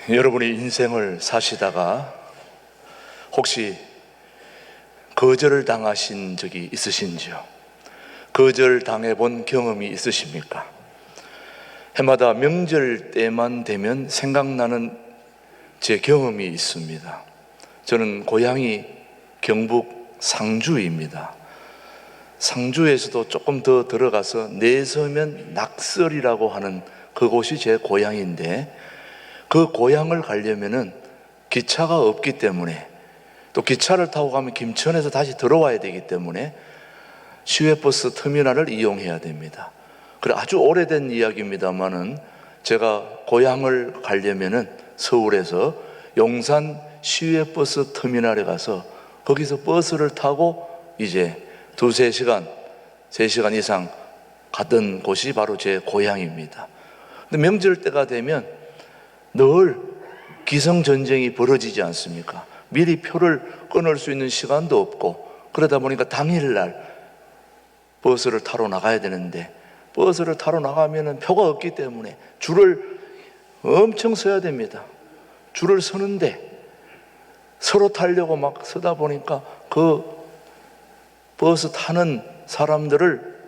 여러분이 인생을 사시다가 혹시 거절을 당하신 적이 있으신지요? 거절 당해본 경험이 있으십니까? 해마다 명절 때만 되면 생각나는 제 경험이 있습니다. 저는 고향이 경북 상주입니다. 상주에서도 조금 더 들어가서 내서면 낙설이라고 하는 그곳이 제 고향인데, 그 고향을 가려면은 기차가 없기 때문에, 또 기차를 타고 가면 김천에서 다시 들어와야 되기 때문에 시외버스 터미널을 이용해야 됩니다. 그래, 아주 오래된 이야기입니다만은 제가 고향을 가려면은 서울에서 용산 시외버스 터미널에 가서 거기서 버스를 타고 이제 2-3시간, 3시간 이상 갔던 곳이 바로 제 고향입니다. 근데 명절 때가 되면 늘 기성전쟁이 벌어지지 않습니까? 미리 표를 끊을 수 있는 시간도 없고, 그러다 보니까 당일날 버스를 타러 나가야 되는데, 버스를 타러 나가면 표가 없기 때문에 줄을 엄청 서야 됩니다. 줄을 서는데 서로 타려고 막 서다 보니까 그 버스 타는 사람들을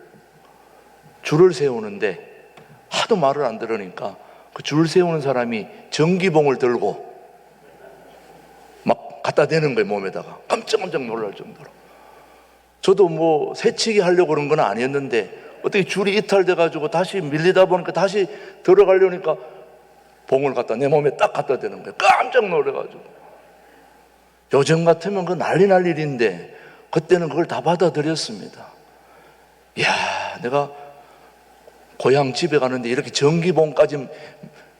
줄을 세우는데 하도 말을 안 들으니까 그 줄 세우는 사람이 전기봉을 들고 막 갖다 대는 거예요, 몸에다가. 깜짝 놀랄 정도로. 저도 뭐 새치기 하려고 그런 건 아니었는데 어떻게 줄이 이탈돼가지고 다시 밀리다 보니까 다시 들어가려니까 봉을 갖다 내 몸에 딱 갖다 대는 거예요. 깜짝 놀래가지고. 요즘 같으면 그 난리 날 일인데 그때는 그걸 다 받아들였습니다. 이야, 내가 고향 집에 가는데 이렇게 전기봉까지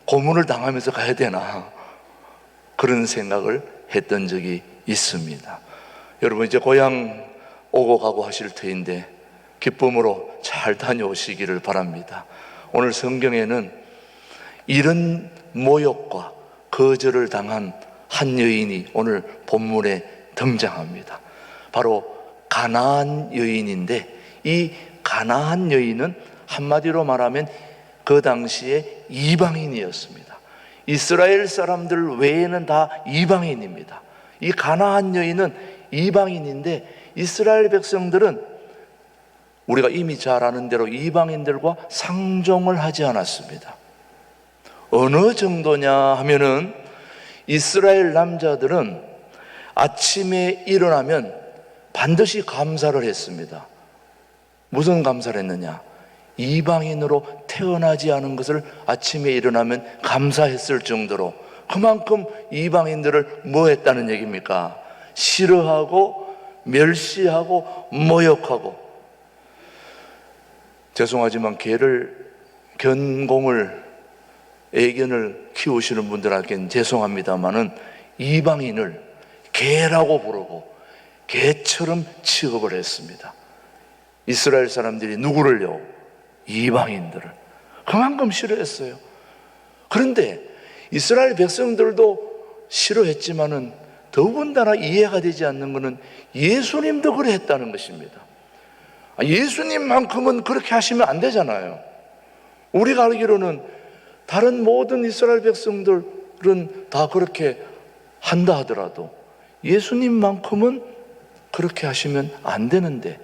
고문을 당하면서 가야 되나, 그런 생각을 했던 적이 있습니다. 여러분, 이제 고향 오고 가고 하실 터인데 기쁨으로 잘 다녀오시기를 바랍니다. 오늘 성경에는 이런 모욕과 거절을 당한 한 여인이 오늘 본문에 등장합니다. 바로 가나안 여인인데, 이 가나안 여인은 한마디로 말하면 그 당시에 이방인이었습니다. 이스라엘 사람들 외에는 다 이방인입니다. 이 가나안 여인은 이방인인데, 이스라엘 백성들은 우리가 이미 잘 아는 대로 이방인들과 상종을 하지 않았습니다. 어느 정도냐 하면은 이스라엘 남자들은 아침에 일어나면 반드시 감사를 했습니다. 무슨 감사를 했느냐? 이방인으로 태어나지 않은 것을 아침에 일어나면 감사했을 정도로, 그만큼 이방인들을 뭐 했다는 얘기입니까? 싫어하고 멸시하고 모욕하고. 죄송하지만 애견을 키우시는 분들에게는 죄송합니다만은 이방인을 개라고 부르고 개처럼 취급을 했습니다. 이스라엘 사람들이 누구를요? 이방인들을 그만큼 싫어했어요. 그런데 이스라엘 백성들도 싫어했지만은 더군다나 이해가 되지 않는 것은 예수님도 그래 했다는 것입니다. 예수님만큼은 그렇게 하시면 안 되잖아요. 우리가 알기로는 다른 모든 이스라엘 백성들은 다 그렇게 한다 하더라도 예수님만큼은 그렇게 하시면 안 되는데,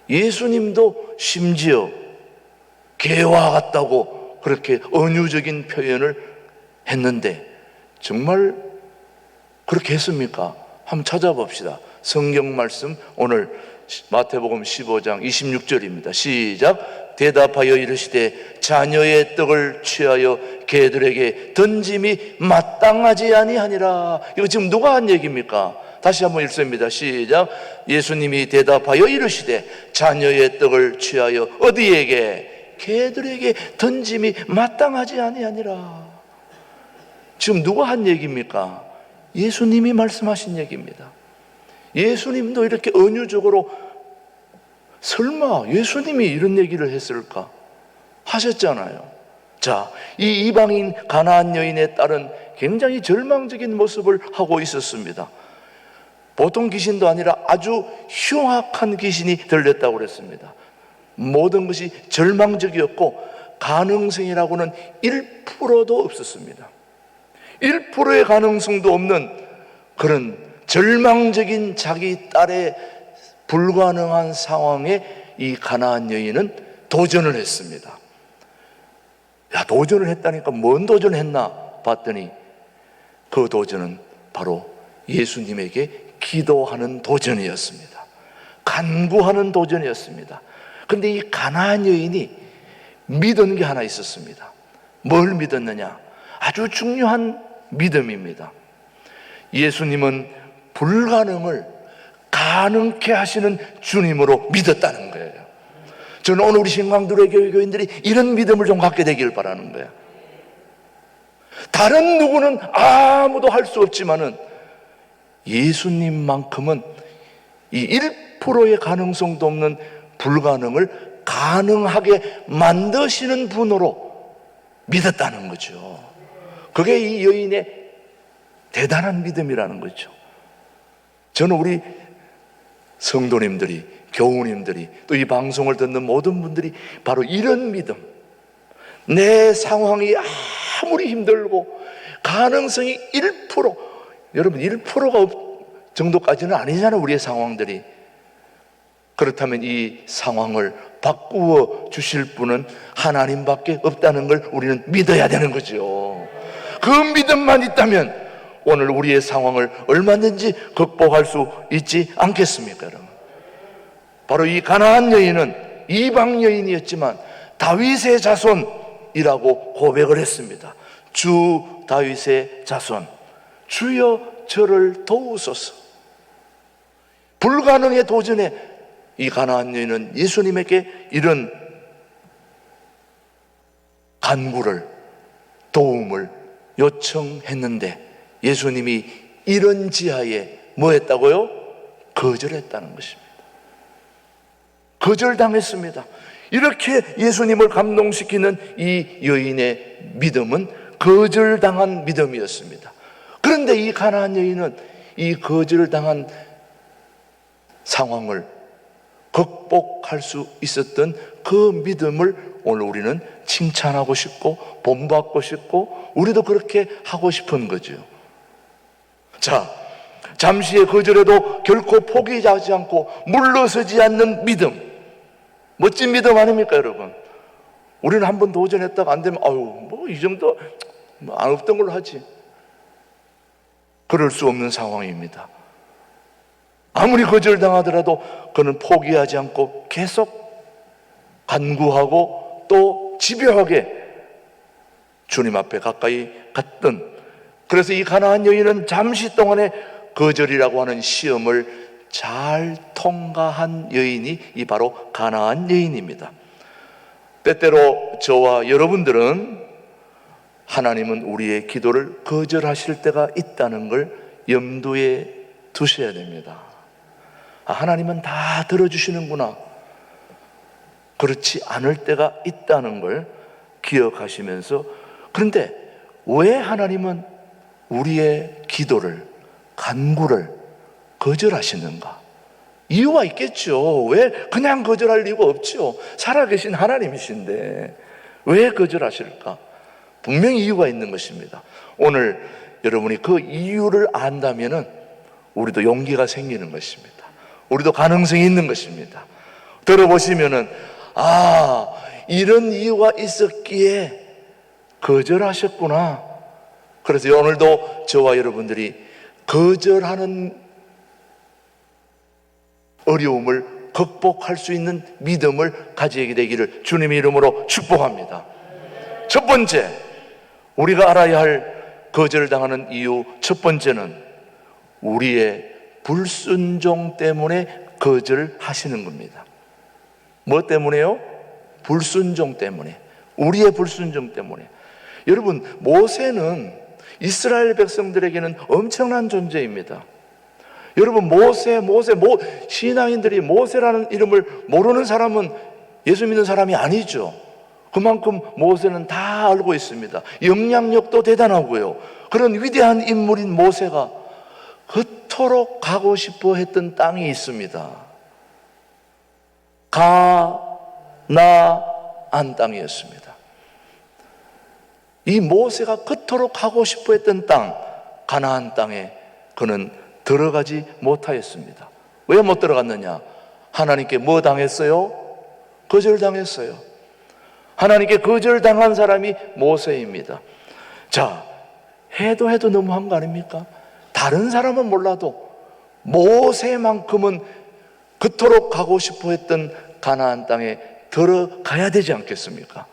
예수님도 심지어 개와 같다고 그렇게 은유적인 표현을 했는데 정말 그렇게 했습니까? 한번 찾아봅시다. 성경 말씀 오늘 마태복음 15장 26절입니다. 시작. 대답하여 이르시되 자녀의 떡을 취하여 개들에게 던짐이 마땅하지 아니하니라. 이거 지금 누가 한 얘기입니까? 다시 한번 읽습니다. 시작. 예수님이 대답하여 이르시되 자녀의 떡을 취하여 어디에게? 개들에게 던짐이 마땅하지 아니하니라. 지금 누가 한 얘기입니까? 예수님이 말씀하신 얘기입니다. 예수님도 이렇게 은유적으로, 설마 예수님이 이런 얘기를 했을까 하셨잖아요. 자, 이 이방인 가나안 여인의 딸은 굉장히 절망적인 모습을 하고 있었습니다. 보통 귀신도 아니라 아주 흉악한 귀신이 들렸다고 그랬습니다. 모든 것이 절망적이었고 가능성이라고는 1%도 없었습니다. 1%의 가능성도 없는 그런 절망적인 자기 딸의 불가능한 상황에 이 가나안 여인은 도전을 했습니다. 야, 도전을 했다니까 뭔 도전을 했나 봤더니 그 도전은 바로 예수님에게 기도하는 도전이었습니다. 간구하는 도전이었습니다. 그런데 이 가나안 여인이 믿은 게 하나 있었습니다. 뭘 믿었느냐? 아주 중요한 믿음입니다. 예수님은 불가능을 가능케 하시는 주님으로 믿었다는 거예요. 저는 오늘 우리 신광두레 교인들이 이런 믿음을 좀 갖게 되기를 바라는 거예요. 다른 누구는 아무도 할 수 없지만은 예수님만큼은 이 1%의 가능성도 없는 불가능을 가능하게 만드시는 분으로 믿었다는 거죠. 그게 이 여인의 대단한 믿음이라는 거죠. 저는 우리 성도님들이, 교우님들이, 또 이 방송을 듣는 모든 분들이 바로 이런 믿음, 내 상황이 아무리 힘들고 가능성이 1%, 여러분 1%가 정도까지는 아니잖아요, 우리의 상황들이. 그렇다면 이 상황을 바꾸어 주실 분은 하나님밖에 없다는 걸 우리는 믿어야 되는 거죠. 그 믿음만 있다면 오늘 우리의 상황을 얼마든지 극복할 수 있지 않겠습니까, 여러분? 바로 이 가나안 여인은 이방 여인이었지만 다윗의 자손이라고 고백을 했습니다. 주 다윗의 자손, 주여 저를 도우소서. 불가능의 도전에 이 가나안 여인은 예수님에게 이런 간구를, 도움을 요청했는데 예수님이 이런 지하에 뭐 했다고요? 거절했다는 것입니다. 거절당했습니다. 이렇게 예수님을 감동시키는 이 여인의 믿음은 거절당한 믿음이었습니다. 그런데 이 가나안 여인은 이 거절당한 상황을 극복할 수 있었던 그 믿음을 오늘 우리는 칭찬하고 싶고 본받고 싶고 우리도 그렇게 하고 싶은 거죠. 자, 잠시의 거절에도 결코 포기하지 않고 물러서지 않는 믿음, 멋진 믿음 아닙니까, 여러분? 우리는 한번 도전했다가 안 되면 뭐 이 정도 안 없던 걸로 하지. 그럴 수 없는 상황입니다. 아무리 거절당하더라도 그는 포기하지 않고 계속 간구하고 또 집요하게 주님 앞에 가까이 갔던, 그래서 이 가나안 여인은 잠시 동안의 거절이라고 하는 시험을 잘 통과한 여인이 이 바로 가나안 여인입니다. 때때로 저와 여러분들은 하나님은 우리의 기도를 거절하실 때가 있다는 걸 염두에 두셔야 됩니다. 하나님은 다 들어주시는구나. 그렇지 않을 때가 있다는 걸 기억하시면서, 그런데 왜 하나님은 우리의 기도를, 간구를 거절하시는가? 이유가 있겠죠. 왜 그냥 거절할 이유가 없죠. 살아계신 하나님이신데 왜 거절하실까? 분명히 이유가 있는 것입니다. 오늘 여러분이 그 이유를 안다면은 우리도 용기가 생기는 것입니다. 우리도 가능성이 있는 것입니다. 들어보시면은 이런 이유가 있었기에 거절하셨구나. 그래서 오늘도 저와 여러분들이 거절하는 어려움을 극복할 수 있는 믿음을 가지게 되기를 주님의 이름으로 축복합니다. 첫 번째, 우리가 알아야 할 거절당하는 이유 첫 번째는 우리의 불순종 때문에 거절하시는 겁니다. 뭐 때문에요? 불순종 때문에. 우리의 불순종 때문에. 여러분, 모세는 이스라엘 백성들에게는 엄청난 존재입니다. 여러분, 신앙인들이 모세라는 이름을 모르는 사람은 예수 믿는 사람이 아니죠. 그만큼 모세는 다 알고 있습니다. 영향력도 대단하고요. 그런 위대한 인물인 모세가 그토록 가고 싶어 했던 땅이 있습니다. 가나안 땅이었습니다. 이 모세가 그토록 가고 싶어 했던 땅, 가나안 땅에 그는 들어가지 못하였습니다. 왜 못 들어갔느냐? 하나님께 뭐 당했어요? 거절당했어요. 하나님께 거절당한 사람이 모세입니다. 자, 해도 너무한 거 아닙니까? 다른 사람은 몰라도 모세만큼은 그토록 가고 싶어 했던 가나안 땅에 들어가야 되지 않겠습니까?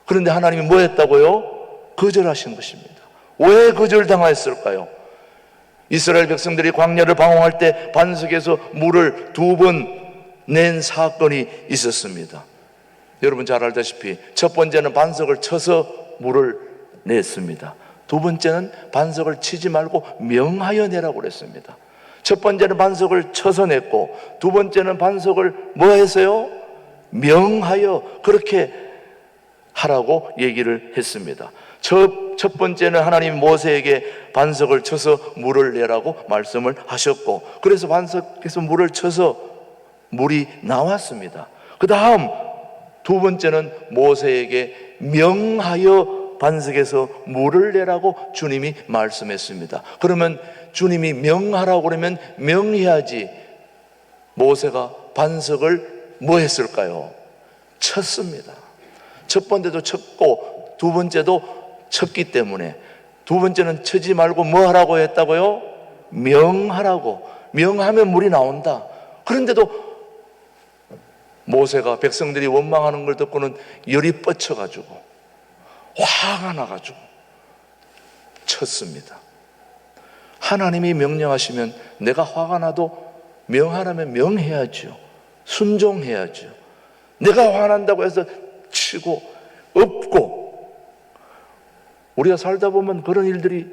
그런데 하나님이 뭐 했다고요? 거절하신 것입니다. 왜 거절당했을까요? 이스라엘 백성들이 광야를 방황할 때 반석에서 물을 2번 낸 사건이 있었습니다. 여러분 잘 알다시피 첫 번째는 반석을 쳐서 물을 냈습니다. 두 번째는 반석을 치지 말고 명하여 내라고 그랬습니다. 첫 번째는 반석을 쳐서 냈고, 두 번째는 반석을 뭐 했어요? 명하여 그렇게 하라고 얘기를 했습니다. 첫 번째는 하나님 모세에게 반석을 쳐서 물을 내라고 말씀을 하셨고, 그래서 반석에서 물을 쳐서 물이 나왔습니다. 그 다음 두 번째는 모세에게 명하여 반석에서 물을 내라고 주님이 말씀했습니다. 그러면 주님이 명하라고 그러면 명해야지. 모세가 반석을 뭐 했을까요? 쳤습니다. 첫 번째도 쳤고 두 번째도 쳤기 때문에, 두 번째는 치지 말고 뭐 하라고 했다고요? 명하라고. 명하면 물이 나온다. 그런데도 모세가 백성들이 원망하는 걸 듣고는 열이 뻗쳐가지고 화가 나가지고 쳤습니다. 하나님이 명령하시면 내가 화가 나도 명하라면 명해야죠. 순종해야죠. 내가 화난다고 해서 치고 엎고, 우리가 살다 보면 그런 일들이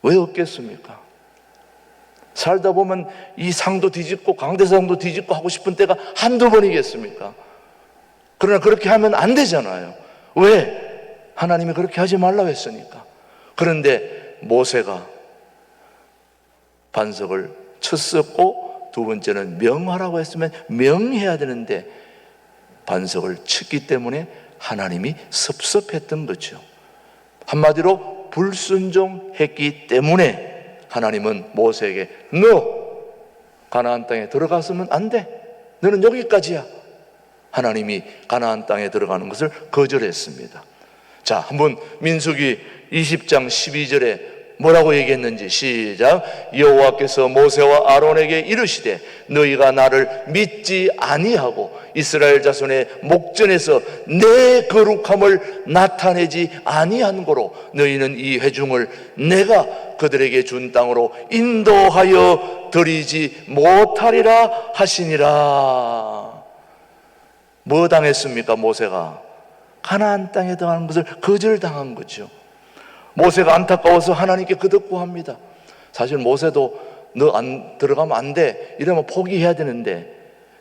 왜 없겠습니까? 살다 보면 이 상도 뒤집고 강대상도 뒤집고 하고 싶은 때가 한두 번이겠습니까? 그러나 그렇게 하면 안 되잖아요. 왜? 하나님이 그렇게 하지 말라고 했으니까. 그런데 모세가 반석을 쳤었고, 두 번째는 명하라고 했으면 명해야 되는데 반석을 쳤기 때문에 하나님이 섭섭했던 거죠. 한마디로 불순종했기 때문에 하나님은 모세에게 너 가나안 땅에 들어갔으면 안 돼. 너는 여기까지야. 하나님이 가나안 땅에 들어가는 것을 거절했습니다. 자, 한번 민수기 20장 12절에 뭐라고 얘기했는지 시작. 여호와께서 모세와 아론에게 이르시되 너희가 나를 믿지 아니하고 이스라엘 자손의 목전에서 내 거룩함을 나타내지 아니한 고로 너희는 이 회중을 내가 그들에게 준 땅으로 인도하여 드리지 못하리라 하시니라. 뭐 당했습니까? 모세가 가나안 땅에 들어가는 것을 거절당한 거죠. 모세가 안타까워서 하나님께 거듭구합니다. 사실 모세도 너 안 들어가면 안 돼 이러면 포기해야 되는데,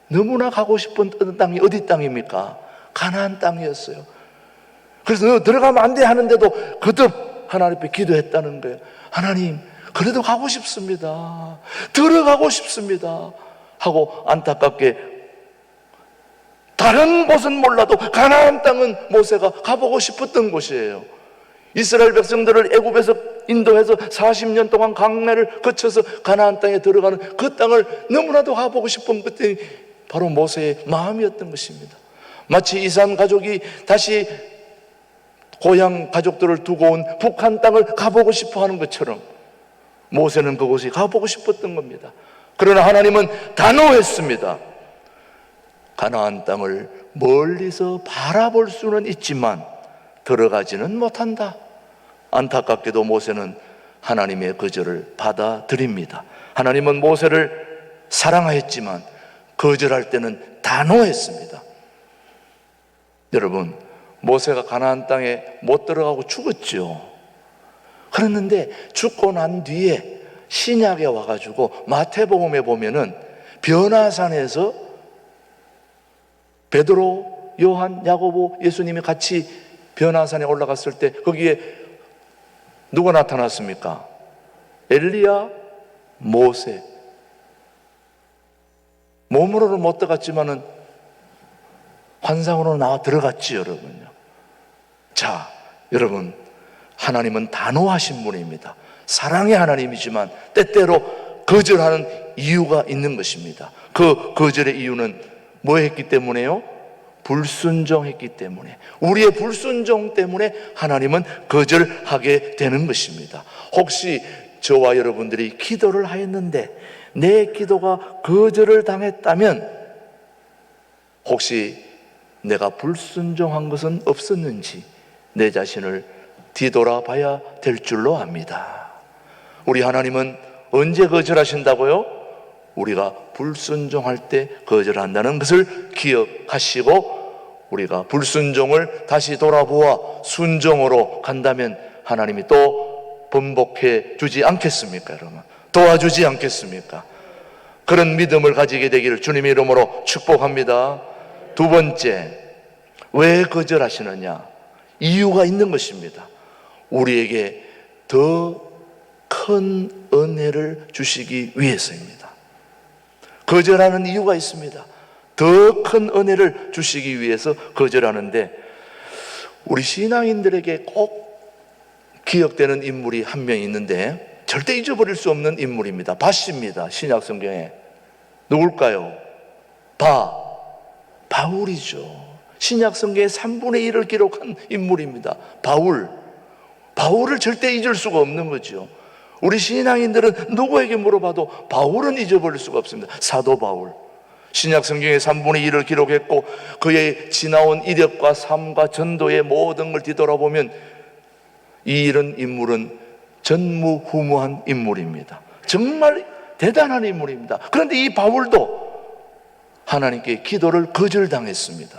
너무나 가고 싶은 땅이 어디 땅입니까? 가나안 땅이었어요. 그래서 너 들어가면 안 돼 하는데도 거듭 하나님 앞에 기도했다는 거예요. 하나님, 그래도 가고 싶습니다. 들어가고 싶습니다 하고 안타깝게, 다른 곳은 몰라도 가나안 땅은 모세가 가보고 싶었던 곳이에요. 이스라엘 백성들을 애굽에서 인도해서 40년 동안 광야를 거쳐서 가나안 땅에 들어가는 그 땅을 너무나도 가보고 싶은 것들이 바로 모세의 마음이었던 것입니다. 마치 이산 가족이 다시 고향 가족들을 두고 온 북한 땅을 가보고 싶어 하는 것처럼 모세는 그곳에 가보고 싶었던 겁니다. 그러나 하나님은 단호했습니다. 가나안 땅을 멀리서 바라볼 수는 있지만 들어가지는 못한다. 안타깝게도 모세는 하나님의 거절을 받아들입니다. 하나님은 모세를 사랑하였지만 거절할 때는 단호했습니다. 여러분, 모세가 가나안 땅에 못 들어가고 죽었죠. 그랬는데 죽고 난 뒤에 신약에 와가지고 마태복음에 보면은 변화산에서 베드로, 요한, 야고보, 예수님이 같이 변화산에 올라갔을 때 거기에 누가 나타났습니까? 엘리야, 모세. 몸으로는 못 들어갔지만은 환상으로 나와 들어갔지, 여러분요. 자, 여러분, 하나님은 단호하신 분입니다. 사랑의 하나님이지만 때때로 거절하는 이유가 있는 것입니다. 그 거절의 이유는 뭐 했기 때문에요? 불순종했기 때문에. 우리의 불순종 때문에 하나님은 거절하게 되는 것입니다. 혹시 저와 여러분들이 기도를 하였는데 내 기도가 거절을 당했다면 혹시 내가 불순종한 것은 없었는지 내 자신을 뒤돌아봐야 될 줄로 압니다. 우리 하나님은 언제 거절하신다고요? 우리가 불순종할 때 거절한다는 것을 기억하시고 우리가 불순종을 다시 돌아보아 순종으로 간다면 하나님이 또 번복해 주지 않겠습니까, 여러분? 도와주지 않겠습니까? 그런 믿음을 가지게 되기를 주님의 이름으로 축복합니다. 두 번째, 왜 거절하시느냐? 이유가 있는 것입니다. 우리에게 더 큰 은혜를 주시기 위해서입니다. 거절하는 이유가 있습니다. 더 큰 은혜를 주시기 위해서 거절하는데 우리 신앙인들에게 꼭 기억되는 인물이 한 명 있는데 절대 잊어버릴 수 없는 인물입니다. 밧입니다. 신약 성경에. 누굴까요? 바울이죠. 신약 성경의 3분의 1을 기록한 인물입니다. 바울을 절대 잊을 수가 없는 거죠. 우리 신앙인들은 누구에게 물어봐도 바울은 잊어버릴 수가 없습니다. 사도 바울. 신약 성경의 3분의 1을 기록했고 그의 지나온 이력과 삶과 전도의 모든 걸 뒤돌아보면 이런 인물은 전무후무한 인물입니다. 정말 대단한 인물입니다. 그런데 이 바울도 하나님께 기도를 거절당했습니다.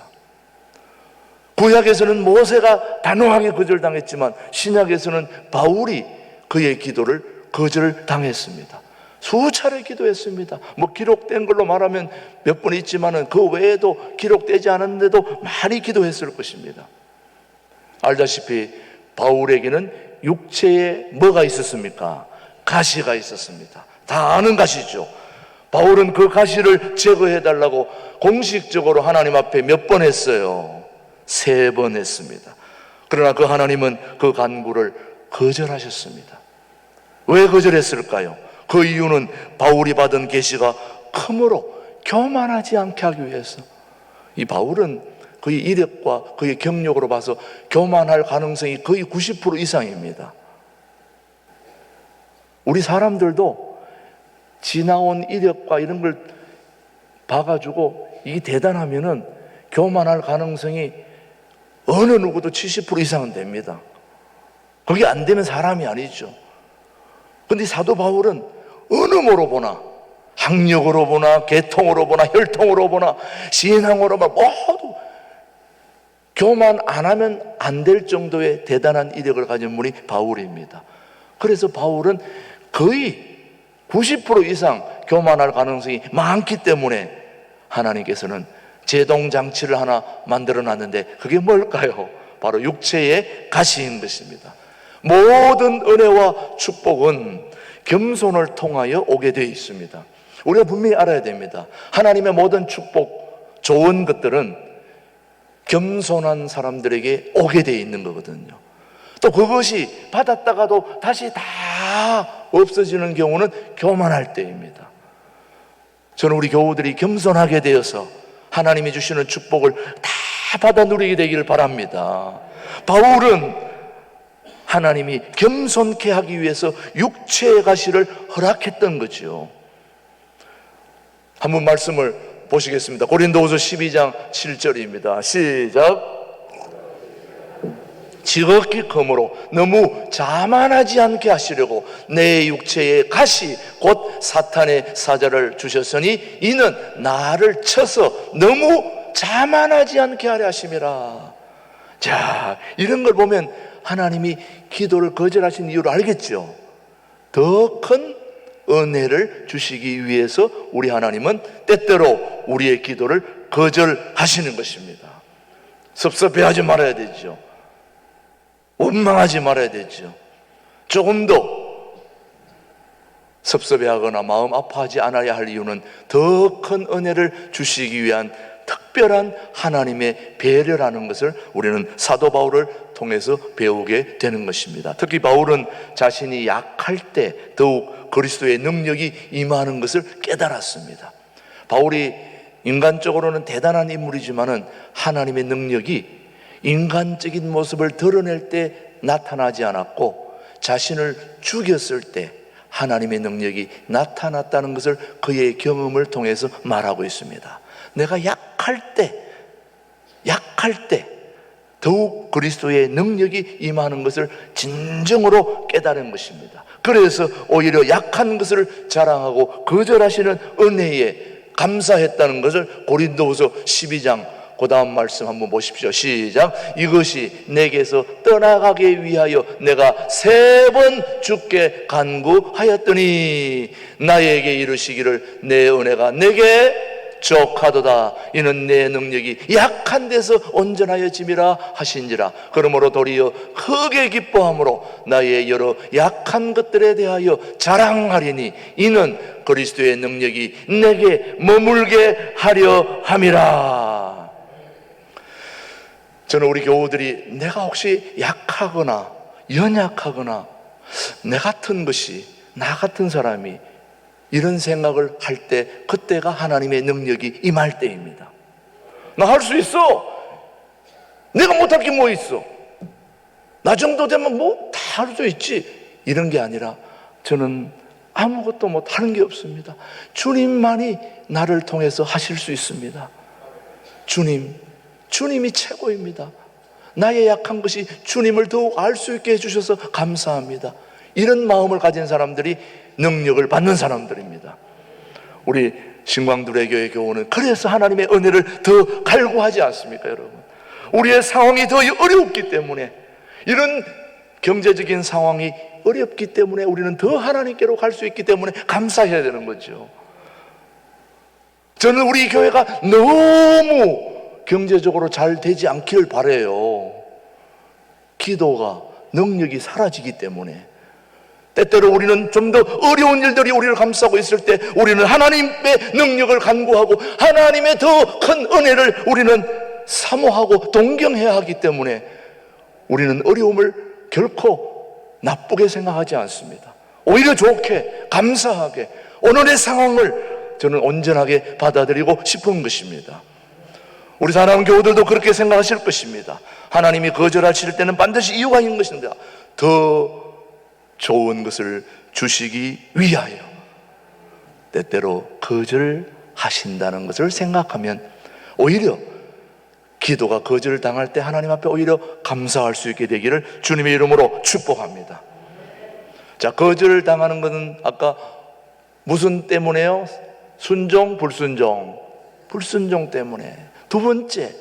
구약에서는 모세가 단호하게 거절당했지만 신약에서는 바울이 그의 기도를 거절당했습니다. 수차례 기도했습니다. 기록된 걸로 말하면 몇 번 있지만은 그 외에도 기록되지 않았는데도 많이 기도했을 것입니다. 알다시피 바울에게는 육체에 뭐가 있었습니까? 가시가 있었습니다. 다 아는 가시죠. 바울은 그 가시를 제거해달라고 공식적으로 하나님 앞에 몇 번 했어요? 3번 했습니다. 그러나 그 하나님은 그 간구를 거절하셨습니다. 왜 거절했을까요? 그 이유는 바울이 받은 계시가 크므로 교만하지 않게 하기 위해서. 이 바울은 그의 이력과 그의 경력으로 봐서 교만할 가능성이 거의 90% 이상입니다. 우리 사람들도 지나온 이력과 이런 걸 봐가지고 이게 대단하면은 교만할 가능성이 어느 누구도 70% 이상은 됩니다. 그게 안 되면 사람이 아니죠. 그런데 사도 바울은 어느 모로 보나, 학력으로 보나, 계통으로 보나, 혈통으로 보나, 신앙으로 보나 모두 교만 안 하면 안 될 정도의 대단한 이력을 가진 분이 바울입니다. 그래서 바울은 거의 90% 이상 교만할 가능성이 많기 때문에 하나님께서는 제동장치를 하나 만들어 놨는데 그게 뭘까요? 바로 육체의 가시인 것입니다. 모든 은혜와 축복은 겸손을 통하여 오게 되어 있습니다. 우리가 분명히 알아야 됩니다. 하나님의 모든 축복, 좋은 것들은 겸손한 사람들에게 오게 되어 있는 거거든요. 또 그것이 받았다가도 다시 다 없어지는 경우는 교만할 때입니다. 저는 우리 교우들이 겸손하게 되어서 하나님이 주시는 축복을 다 받아 누리게 되기를 바랍니다. 바울은 하나님이 겸손케 하기 위해서 육체의 가시를 허락했던 거죠. 한번 말씀을 보시겠습니다. 고린도후서 12장 7절입니다. 시작. 지극히 크므로 너무 자만하지 않게 하시려고 내 육체의 가시 곧 사탄의 사자를 주셨으니 이는 나를 쳐서 너무 자만하지 않게 하려 하심이라. 자, 이런 걸 보면 하나님이 기도를 거절하신 이유를 알겠죠. 더 큰 은혜를 주시기 위해서 우리 하나님은 때때로 우리의 기도를 거절하시는 것입니다. 섭섭해하지 말아야 되죠. 원망하지 말아야 되죠. 조금도 섭섭해하거나 마음 아파하지 않아야 할 이유는 더 큰 은혜를 주시기 위한 특별한 하나님의 배려라는 것을 우리는 사도 바울을 통해서 배우게 되는 것입니다. 특히 바울은 자신이 약할 때 더욱 그리스도의 능력이 임하는 것을 깨달았습니다. 바울이 인간적으로는 대단한 인물이지만은 하나님의 능력이 인간적인 모습을 드러낼 때 나타나지 않았고, 자신을 죽였을 때 하나님의 능력이 나타났다는 것을 그의 경험을 통해서 말하고 있습니다. 내가 약할 때 더욱 그리스도의 능력이 임하는 것을 진정으로 깨달은 것입니다. 그래서 오히려 약한 것을 자랑하고 거절하시는 은혜에 감사했다는 것을 고린도후서 12장 그 다음 말씀 한번 보십시오. 시작. 이것이 내게서 떠나가기 위하여 내가 3번 주께 간구하였더니 나에게 이르시기를 내 은혜가 내게 족하도다. 이는 내 능력이 약한 데서 온전하여짐이라 하신지라. 그러므로 도리어 크게 기뻐함으로 나의 여러 약한 것들에 대하여 자랑하리니 이는 그리스도의 능력이 내게 머물게 하려 함이라. 저는 우리 교우들이 내가 혹시 약하거나 연약하거나 나 같은 사람이 이런 생각을 할 때, 그때가 하나님의 능력이 임할 때입니다. 나 할 수 있어. 내가 못할 게 뭐 있어. 나 정도 되면 뭐 다 할 수 있지. 이런 게 아니라 저는 아무것도 못하는 게 없습니다. 주님만이 나를 통해서 하실 수 있습니다. 주님이 최고입니다. 나의 약한 것이 주님을 더욱 알 수 있게 해주셔서 감사합니다. 이런 마음을 가진 사람들이 능력을 받는 사람들입니다. 우리 신광두레 교회 교우는 그래서 하나님의 은혜를 더 갈구하지 않습니까, 여러분? 우리의 상황이 더 어렵기 때문에, 이런 경제적인 상황이 어렵기 때문에 우리는 더 하나님께로 갈 수 있기 때문에 감사해야 되는 거죠. 저는 우리 교회가 너무 경제적으로 잘 되지 않기를 바라요. 기도가 능력이 사라지기 때문에. 때때로 우리는 좀 더 어려운 일들이 우리를 감싸고 있을 때 우리는 하나님의 능력을 간구하고 하나님의 더 큰 은혜를 우리는 사모하고 동경해야 하기 때문에 우리는 어려움을 결코 나쁘게 생각하지 않습니다. 오히려 좋게, 감사하게 오늘의 상황을 저는 온전하게 받아들이고 싶은 것입니다. 우리 사랑하는 교우들도 그렇게 생각하실 것입니다. 하나님이 거절하실 때는 반드시 이유가 있는 것입니다. 더 좋은 것을 주시기 위하여 때때로 거절하신다는 것을 생각하면 오히려 기도가 거절당할 때 하나님 앞에 오히려 감사할 수 있게 되기를 주님의 이름으로 축복합니다. 자, 거절당하는 것은 아까 무슨 때문에요? 순종, 불순종. 불순종 때문에. 두 번째,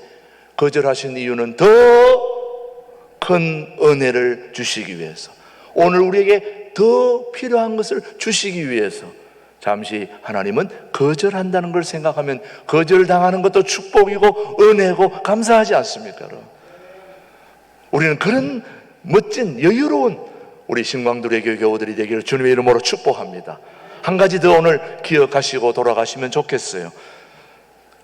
거절하신 이유는 더 큰 은혜를 주시기 위해서, 오늘 우리에게 더 필요한 것을 주시기 위해서 잠시 하나님은 거절한다는 걸 생각하면 거절당하는 것도 축복이고 은혜고 감사하지 않습니까? 우리는 그런 멋진 여유로운 우리 신광두레 교회 교우들이 되기를 주님의 이름으로 축복합니다. 한 가지 더 오늘 기억하시고 돌아가시면 좋겠어요.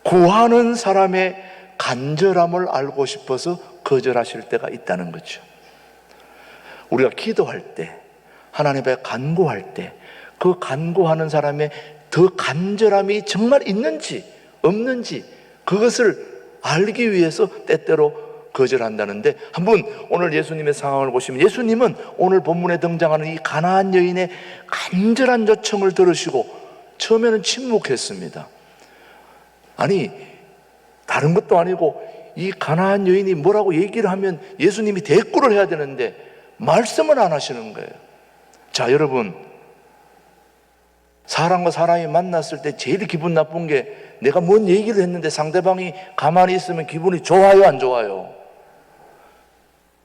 구하는 사람의 간절함을 알고 싶어서 거절하실 때가 있다는 거죠. 우리가 기도할 때, 하나님 앞에 간구할 때, 그 간구하는 사람의 더 간절함이 정말 있는지 없는지 그것을 알기 위해서 때때로 거절한다는데, 한번 오늘 예수님의 상황을 보시면 예수님은 오늘 본문에 등장하는 이 가나안 여인의 간절한 요청을 들으시고 처음에는 침묵했습니다. 아니, 다른 것도 아니고 이 가나안 여인이 뭐라고 얘기를 하면 예수님이 대꾸를 해야 되는데 말씀을 안 하시는 거예요. 자, 여러분, 사람과 사람이 만났을 때 제일 기분 나쁜 게 내가 뭔 얘기를 했는데 상대방이 가만히 있으면 기분이 좋아요, 안 좋아요?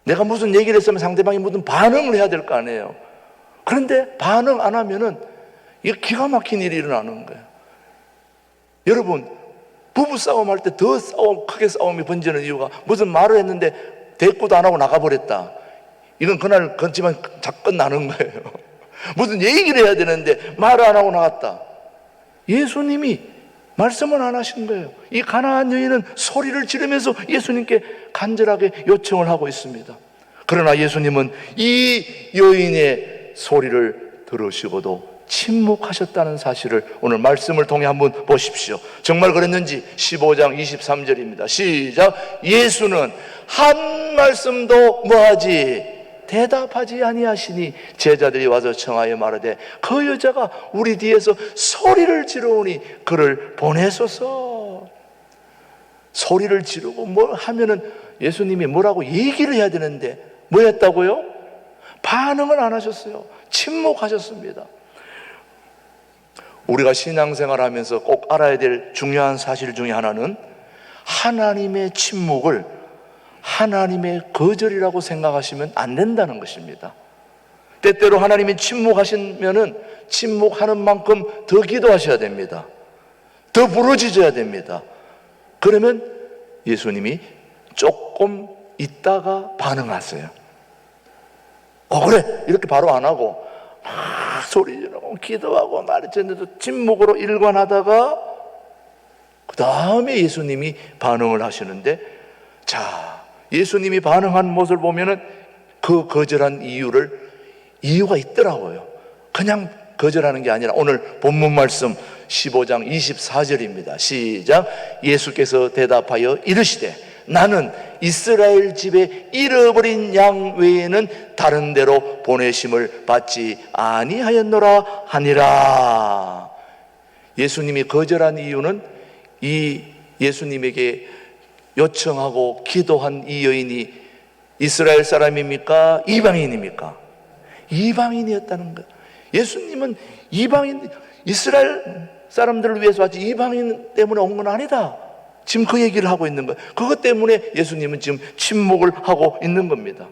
내가 무슨 얘기를 했으면 상대방이 무슨 반응을 해야 될 거 아니에요. 그런데 반응 안 하면은 이게 기가 막힌 일이 일어나는 거예요. 여러분, 부부싸움 할 때 더 크게 싸움이 번지는 이유가 무슨 말을 했는데 대꾸도 안 하고 나가버렸다. 이건 그렇지만 자꾸 나는 거예요. 무슨 얘기를 해야 되는데 말을 안 하고 나갔다. 예수님이 말씀은 안 하신 거예요. 이 가나안 여인은 소리를 지르면서 예수님께 간절하게 요청을 하고 있습니다. 그러나 예수님은 이 여인의 소리를 들으시고도 침묵하셨다는 사실을 오늘 말씀을 통해 한번 보십시오. 정말 그랬는지 15장 23절입니다. 시작. 예수는 한 말씀도 뭐하지? 대답하지 아니하시니 제자들이 와서 청하여 말하되 그 여자가 우리 뒤에서 소리를 지르오니 그를 보내소서. 소리를 지르고 뭐 하면은 예수님이 뭐라고 얘기를 해야 되는데 뭐 했다고요? 반응을 안 하셨어요. 침묵하셨습니다. 우리가 신앙생활 하면서 꼭 알아야 될 중요한 사실 중에 하나는 하나님의 침묵을 하나님의 거절이라고 생각하시면 안 된다는 것입니다. 때때로 하나님이 침묵하시면은 침묵하는 만큼 더 기도하셔야 됩니다. 더 부르짖어야 됩니다. 그러면 예수님이 조금 있다가 반응하세요. 그래 이렇게 바로 안 하고 막 소리 지르고 기도하고 말했는데도 침묵으로 일관하다가 그 다음에 예수님이 반응을 하시는데, 자, 예수님이 반응한 모습을 보면은 그 거절한 이유가 있더라고요. 그냥 거절하는 게 아니라 오늘 본문 말씀 15장 24절입니다. 시작. 예수께서 대답하여 이르시되 나는 이스라엘 집에 잃어버린 양 외에는 다른 데로 보내심을 받지 아니하였노라 하니라. 예수님이 거절한 이유는 이 예수님에게 요청하고 기도한 이 여인이 이스라엘 사람입니까? 이방인입니까? 이방인이었다는 거예요. 예수님은 이스라엘 사람들을 위해서 왔지 이방인 때문에 온 건 아니다. 지금 그 얘기를 하고 있는 거예요. 그것 때문에 예수님은 지금 침묵을 하고 있는 겁니다.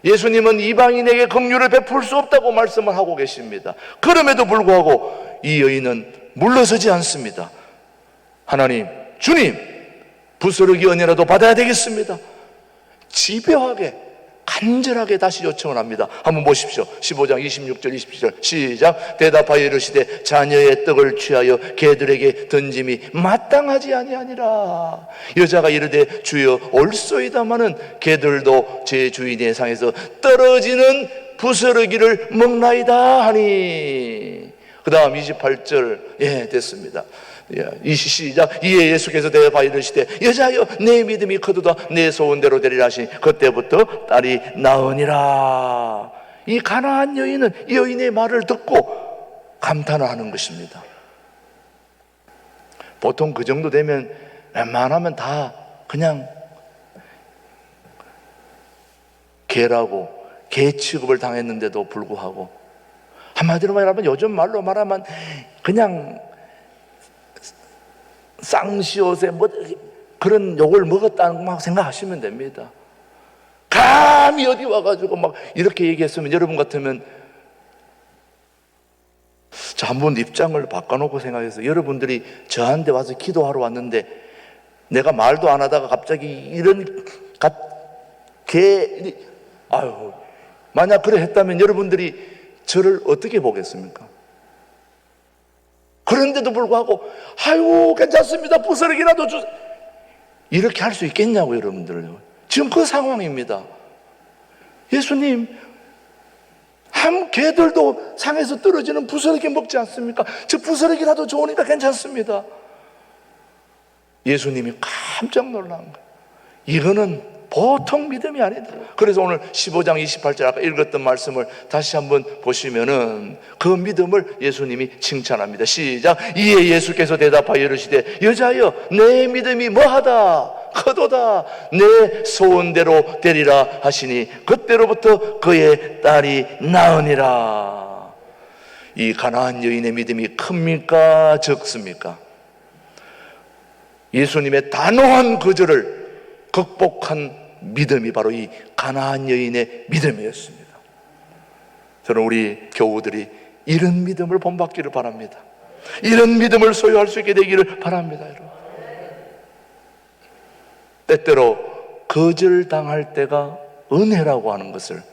예수님은 이방인에게 긍휼을 베풀 수 없다고 말씀을 하고 계십니다. 그럼에도 불구하고 이 여인은 물러서지 않습니다. 하나님, 주님, 부스러기 은혜라도 받아야 되겠습니다. 집요하게 간절하게 다시 요청을 합니다. 한번 보십시오. 15장 26절 27절 시작. 대답하여 이르시되 자녀의 떡을 취하여 개들에게 던짐이 마땅하지 아니하니라. 여자가 이르되 주여 올소이다마는 개들도 제 주인의 상에서 떨어지는 부스러기를 먹나이다 하니. 그 다음 28절 됐습니다. 시작. 이에 예수께서 대답하여 이르시되 여자여 내 믿음이 크도다 내 소원대로 되리라 하시니 그때부터 딸이 나으니라. 이 가나안 여인은 이 여인의 말을 듣고 감탄을 하는 것입니다. 보통 그 정도 되면 웬만하면 다 그냥 개라고 개 취급을 당했는데도 불구하고, 한마디로 말하면 요즘 말로 말하면 그냥 쌍시옷에 그런 욕을 먹었다는 막 생각하시면 됩니다. 감히 어디 와가지고 막 이렇게 얘기했으면 여러분 같으면, 자, 한번 입장을 바꿔놓고 생각해서 여러분들이 저한테 와서 기도하러 왔는데 내가 말도 안 하다가 갑자기 이런 만약 그래 했다면 여러분들이 저를 어떻게 보겠습니까? 그런데도 불구하고 아유 괜찮습니다 부스러기라도 주세요 이렇게 할 수 있겠냐고. 여러분들 지금 그 상황입니다. 예수님, 한 개들도 상에서 떨어지는 부스러기 먹지 않습니까? 저 부스러기라도 좋으니까 괜찮습니다. 예수님이 깜짝 놀란 거예요. 이거는 보통 믿음이 아니다. 그래서 오늘 15장 28절 아까 읽었던 말씀을 다시 한번 보시면은 그 믿음을 예수님이 칭찬합니다. 시작. 이에 예수께서 대답하여 이르시되 여자여 내 믿음이 뭐하다 크도다 내 소원대로 되리라 하시니 그때로부터 그의 딸이 나으니라. 이 가나안 여인의 믿음이 큽니까 적습니까? 예수님의 단호한 거절을 극복한 믿음이 바로 이 가나안 여인의 믿음이었습니다. 저는 우리 교우들이 이런 믿음을 본받기를 바랍니다. 이런 믿음을 소유할 수 있게 되기를 바랍니다. 여러분, 때때로 거절당할 때가 은혜라고 하는 것을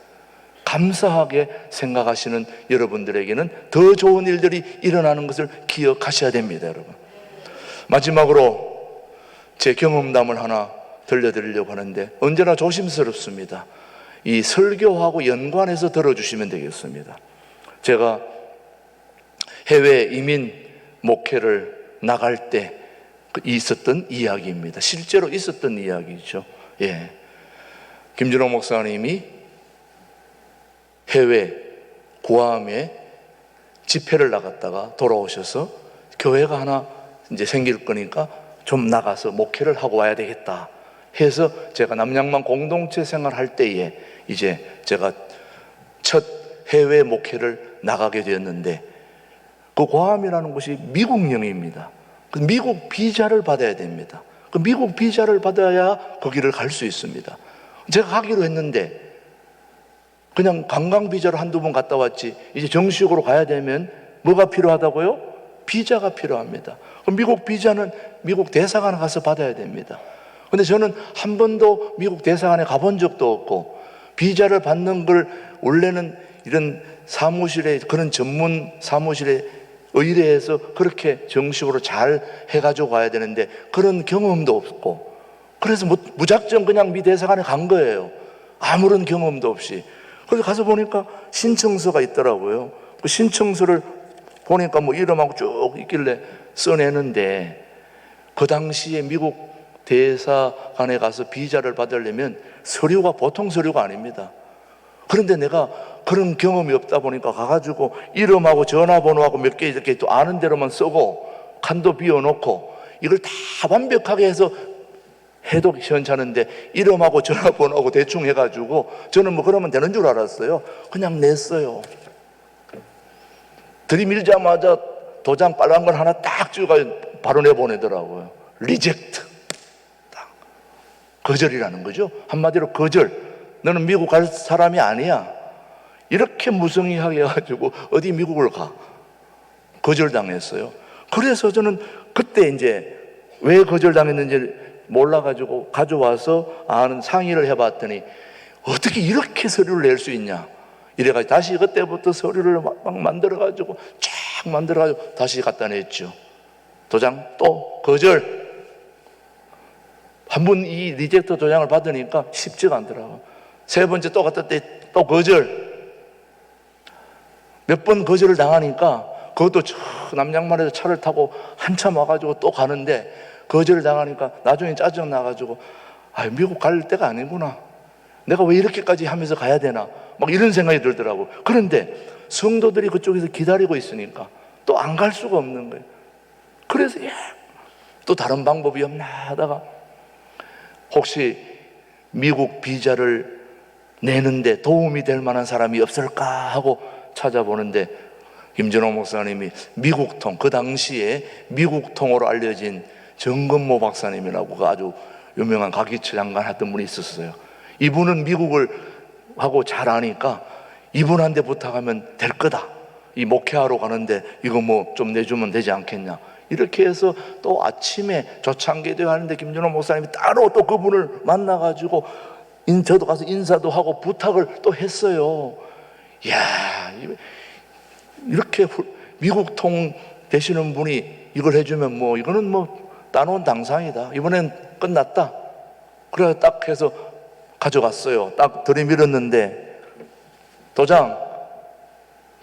감사하게 생각하시는 여러분들에게는 더 좋은 일들이 일어나는 것을 기억하셔야 됩니다. 여러분, 마지막으로 제 경험담을 하나 들려드리려고 하는데, 언제나 조심스럽습니다. 이 설교하고 연관해서 들어주시면 되겠습니다. 제가 해외 이민 목회를 나갈 때 있었던 이야기입니다. 실제로 있었던 이야기죠. 예. 김준호 목사님이 해외 구암에 집회를 나갔다가 돌아오셔서 교회가 하나 이제 생길 거니까 좀 나가서 목회를 하고 와야 되겠다 해서 제가 남양만 공동체 생활할 때에 이제 제가 첫 해외 목회를 나가게 되었는데, 그 구암이라는 곳이 미국령입니다. 미국 비자를 받아야 됩니다. 그 미국 비자를 받아야 거기를 갈 수 있습니다. 제가 가기로 했는데 그냥 관광 비자로 한두 번 갔다 왔지, 이제 정식으로 가야 되면 뭐가 필요하다고요? 비자가 필요합니다. 미국 비자는 미국 대사관에 가서 받아야 됩니다. 근데 저는 한 번도 미국 대사관에 가본 적도 없고, 비자를 받는 걸 원래는 이런 사무실에, 그런 전문 사무실에 의뢰해서 그렇게 정식으로 잘 해가지고 가야 되는데 그런 경험도 없고, 그래서 무작정 그냥 미 대사관에 간 거예요. 아무런 경험도 없이. 그래서 가서 보니까 신청서가 있더라고요. 그 신청서를 보니까 뭐 이름하고 쭉 있길래 써내는데, 그 당시에 미국 대사관에 가서 비자를 받으려면 서류가 보통 서류가 아닙니다. 그런데 내가 그런 경험이 없다 보니까 가가지고 이름하고 전화번호하고 몇 개 이렇게 또 아는 대로만 쓰고 칸도 비워놓고 이걸 다 완벽하게 해서 해도 시원찮은데, 이름하고 전화번호하고 대충 해가지고 저는 뭐 그러면 되는 줄 알았어요. 그냥 냈어요. 들이밀자마자 도장 빨간 걸 하나 딱 찍어가지고 바로 내보내더라고요. 리젝트. 딱. 거절이라는 거죠. 한마디로 거절. 너는 미국 갈 사람이 아니야. 이렇게 무성의하게 해가지고 어디 미국을 가. 거절당했어요. 그래서 저는 그때 이제 왜 거절당했는지 몰라가지고 가져와서 아는 상의를 해봤더니 어떻게 이렇게 서류를 낼 수 있냐 이래가지고 다시 그때부터 서류를 막 만들어가지고 쫙 만들어가지고 다시 갖다 냈죠. 도장 또 거절. 한 번 이 리젝트 도장을 받으니까 쉽지가 않더라고요. 세 번째 또 갖다 때 또 거절. 몇 번 거절을 당하니까 그것도 남양만에서 차를 타고 한참 와가지고 또 가는데, 거절을 당하니까 나중에 짜증 나가지고 미국 갈 때가 아니구나, 내가 왜 이렇게까지 하면서 가야 되나, 막 이런 생각이 들더라고. 그런데 성도들이 그쪽에서 기다리고 있으니까 또 안 갈 수가 없는 거예요. 그래서 또 다른 방법이 없나 하다가 혹시 미국 비자를 내는데 도움이 될 만한 사람이 없을까 하고 찾아보는데, 김준호 목사님이 미국통, 그 당시에 미국통으로 알려진 정건모 박사님이라고 그 아주 유명한 가기처 장관 했던 분이 있었어요. 이분은 미국을 하고 잘 아니까 이분한테 부탁하면 될 거다. 이 목회하러 가는데 이거 뭐 좀 내주면 되지 않겠냐. 이렇게 해서 또 아침에 조창기도 하는데 김준호 목사님이 따로 또 그분을 만나가지고 저도 가서 인사도 하고 부탁을 또 했어요. 이야, 이렇게 미국통 되시는 분이 이걸 해주면 뭐 이거는 뭐 따놓은 당상이다. 이번엔 끝났다. 그래 딱 해서 가져갔어요. 딱 들이밀었는데 도장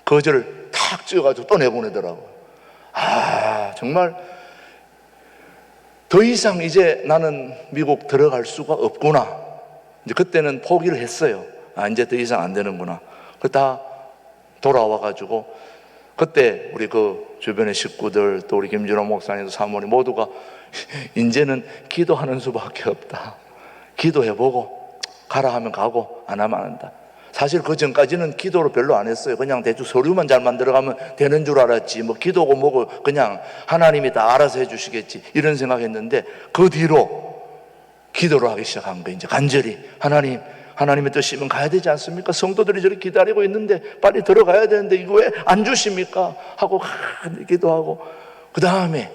거절을 탁 찍어가지고 또 내보내더라고요. 정말 더 이상 이제 나는 미국 들어갈 수가 없구나. 이제 그때는 포기를 했어요. 이제 더 이상 안 되는구나. 다 돌아와가지고 그때 우리 그 주변의 식구들 또 우리 김준호 목사님 사모님 모두가 이제는 기도하는 수밖에 없다. 기도해보고 가라 하면 가고 안 하면 안 한다. 사실 그 전까지는 기도를 별로 안 했어요. 그냥 대충 서류만 잘 만들어가면 되는 줄 알았지, 뭐 기도고 뭐고 그냥 하나님이 다 알아서 해주시겠지 이런 생각했는데, 그 뒤로 기도를 하기 시작한 거예요. 이제 간절히 하나님의 뜻이면 가야 되지 않습니까? 성도들이 저렇게 기다리고 있는데 빨리 들어가야 되는데 이거 왜 안 주십니까? 하고 기도하고, 그 다음에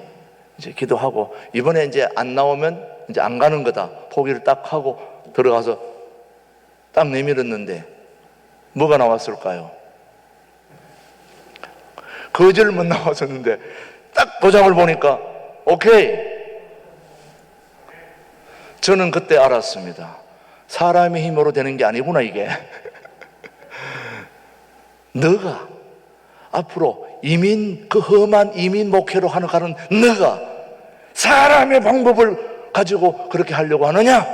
이제 기도하고 이번에 이제 안 나오면 이제 안 가는 거다. 포기를 딱 하고 들어가서 딱 내밀었는데 뭐가 나왔을까요? 거절만 나왔었는데 딱 도장을 보니까 오케이. 저는 그때 알았습니다. 사람의 힘으로 되는 게 아니구나 이게. 너가 앞으로 그 험한 이민 목회로 가는 너가 사람의 방법을 가지고 그렇게 하려고 하느냐?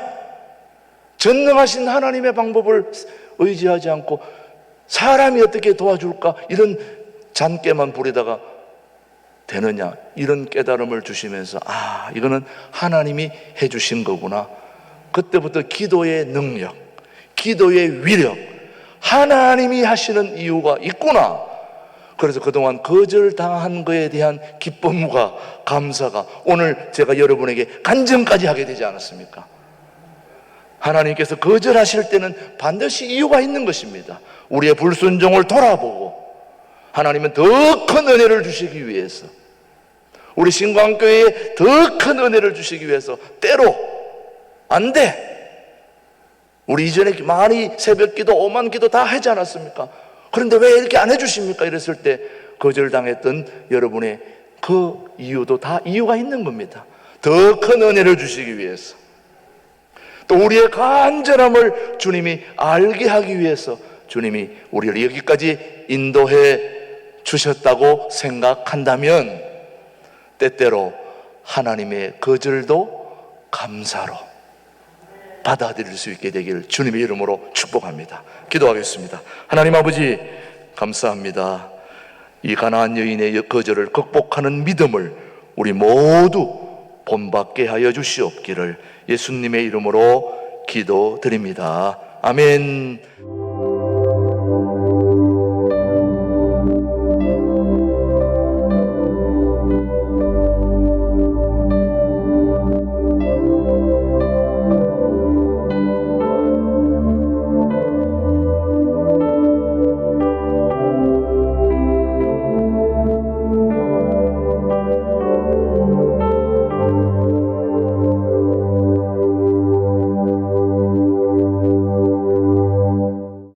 전능하신 하나님의 방법을 의지하지 않고 사람이 어떻게 도와줄까? 이런 잔꾀만 부리다가 되느냐? 이런 깨달음을 주시면서 이거는 하나님이 해주신 거구나. 그때부터 기도의 능력, 기도의 위력, 하나님이 하시는 이유가 있구나. 그래서 그동안 거절당한 것에 대한 기쁨과 감사가 오늘 제가 여러분에게 간증까지 하게 되지 않았습니까? 하나님께서 거절하실 때는 반드시 이유가 있는 것입니다. 우리의 불순종을 돌아보고 하나님은 더 큰 은혜를 주시기 위해서, 우리 신광교회에 더 큰 은혜를 주시기 위해서 때로 안 돼. 우리 이전에 많이 새벽기도, 오만기도 다 하지 않았습니까? 그런데 왜 이렇게 안 해주십니까? 이랬을 때 거절당했던 여러분의 그 이유도 다 이유가 있는 겁니다. 더 큰 은혜를 주시기 위해서, 또 우리의 간절함을 주님이 알게 하기 위해서 주님이 우리를 여기까지 인도해 주셨다고 생각한다면 때때로 하나님의 거절도 감사로 받아들일 수 있게 되기를 주님의 이름으로 축복합니다. 기도하겠습니다. 하나님 아버지, 감사합니다. 이 가나안 여인의 거절을 극복하는 믿음을 우리 모두 본받게 하여 주시옵기를 예수님의 이름으로 기도드립니다. 아멘.